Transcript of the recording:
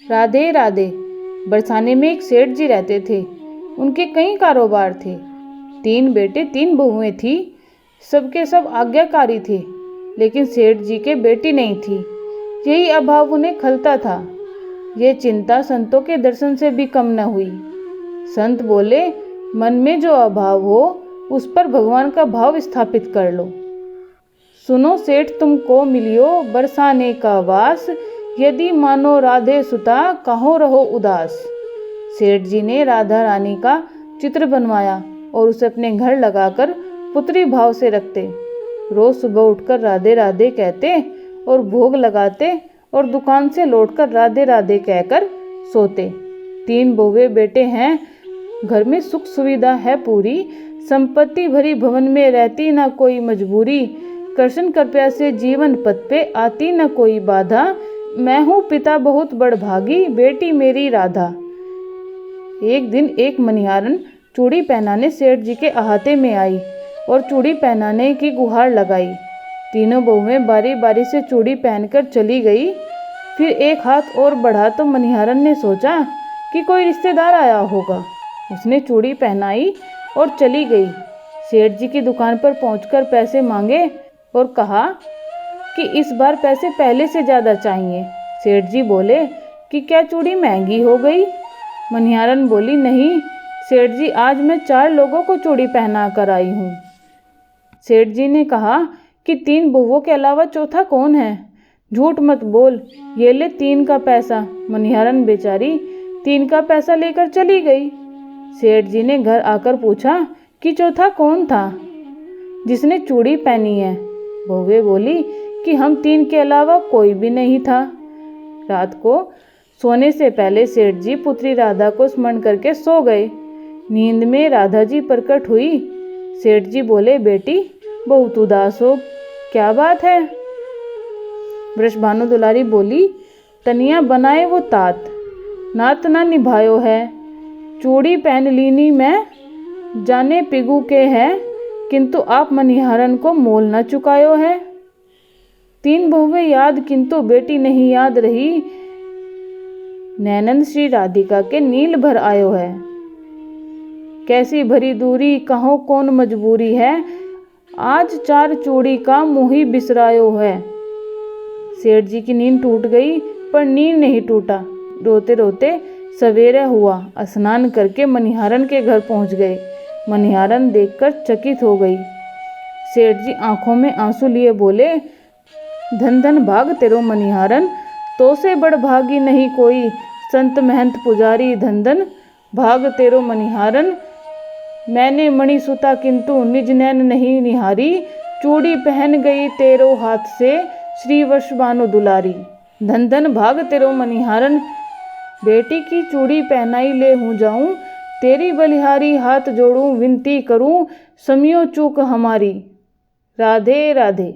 राधे राधे। बरसाने में एक सेठ जी रहते थे। उनके कई कारोबार थे। 3 बेटे 3 बहुएं थी। सबके सब आज्ञाकारी थे, लेकिन सेठ जी के बेटी नहीं थी। यही अभाव उन्हें खलता था। ये चिंता संतों के दर्शन से भी कम न हुई। संत बोले, मन में जो अभाव हो उस पर भगवान का भाव स्थापित कर लो। सुनो सेठ, तुमको मिलियो बरसाने का वास, यदि मानो राधे सुता कहो रहो उदास। सेठ जी ने राधा रानी का चित्र बनवाया और उसे अपने घर लगाकर पुत्री भाव से रखते। रोज सुबह उठकर राधे राधे कहते और भोग लगाते और दुकान से लौटकर राधे राधे कहकर सोते। 3 बहुए बेटे हैं। घर में सुख सुविधा है पूरी। संपत्ति भरी भवन में रहती न कोई मजबूरी। कृष्ण कृपया से जीवन पथ पे आती न कोई बाधा। मैं हूँ पिता बहुत बड़भागी, बेटी मेरी राधा। एक दिन एक मनिहारन चूड़ी पहनाने सेठ जी के अहाते में आई और चूड़ी पहनाने की गुहार लगाई। तीनों बहुएं बारी बारी से चूड़ी पहनकर चली गई। फिर एक हाथ और बढ़ा तो मनिहारन ने सोचा कि कोई रिश्तेदार आया होगा। उसने चूड़ी पहनाई और चली गई। सेठ जी की दुकान पर पहुंचकर पैसे मांगे और कहा कि इस बार पैसे पहले से ज़्यादा चाहिए। सेठ जी बोले कि क्या चूड़ी महंगी हो गई? मनिहारन बोली, नहीं सेठ जी, आज मैं 4 लोगों को चूड़ी पहना कर आई हूँ। सेठ जी ने कहा कि 3 बहुओं के अलावा चौथा कौन है? झूठ मत बोल, ये ले 3 का पैसा। मनिहारन बेचारी 3 का पैसा लेकर चली गई। सेठ जी ने घर आकर पूछा कि चौथा कौन था जिसने चूड़ी पहनी है? बहुएं बोली कि हम 3 के अलावा कोई भी नहीं था। रात को सोने से पहले सेठ जी पुत्री राधा को स्मरण करके सो गए। नींद में राधा जी प्रकट हुई। सेठ जी बोले, बेटी बहुत उदास हो, क्या बात है? वृषभानु दुलारी बोली, तनिया बनाए वो तात, नात ना निभायो है। चूड़ी पहन लीनी मैं, जाने पिगू के है, किंतु आप मनिहारन को मोल न चुकायो है। 3 बहुएं याद किंतु बेटी नहीं याद रही। नैनन श्री राधिका के नील भर आयो है। कैसी भरी दूरी कहो कौन मजबूरी है, आज 4 चूड़ी का मोही बिसरायो है। सेठ जी की नींद टूट गई, पर नींद नहीं टूटा। रोते रोते सवेरा हुआ। स्नान करके मनिहारन के घर पहुंच गए। मनिहारन देखकर चकित हो गई। सेठ जी आंखों में आंसू लिए बोले, धन धन भाग तेरो मनिहारन, तो से बड़ भागी नहीं कोई। संत महंत पुजारी धन धन भाग तेरो मनिहारन, मैंने मणि सुता किंतु निज नैन नहीं निहारी। चूड़ी पहन गई तेरो हाथ से, श्री वृषभानु दुलारी। धन धन भाग तेरो मनिहारन, बेटी की चूड़ी पहनाई ले हूँ जाऊं। तेरी बलिहारी हाथ जोड़ूं, विनती करूं, समियो चूक हमारी। राधे राधे।